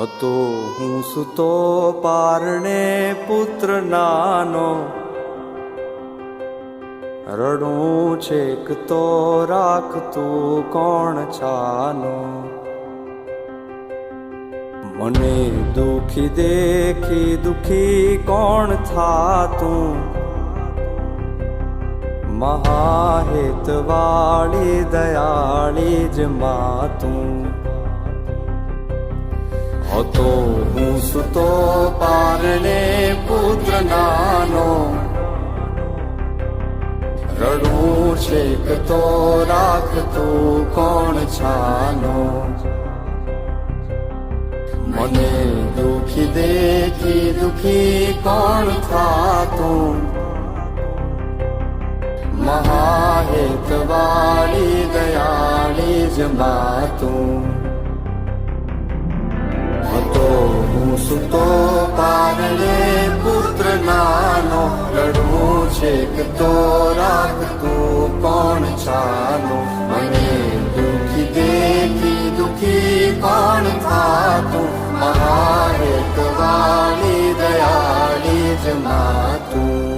હતો હું સૂતો પારણે પુત્ર નાનો, રડું છેક તો રાખતું કોણ છાનો. મને દુખી દેખી દુખી કોણ થાતું, મહાહેતવાળી દયાળી જ માતું. હતો હું સૂતો પારણે પુત્ર નાનો, રડું છેક તો રાખતું કોણ છાનો. મને દુખી દેખી દુખી કોણ થાતું, મહાહેતવાળી દયાળી જ માતું. હતો હું સૂતો પારણે પુત્ર નાનો, રડું છેક તો રાખતું કોણ છાનો. મને દુખી દેખી દુખી કોણ થાતું, મહાહેતવાળી દયાળી જ માતું.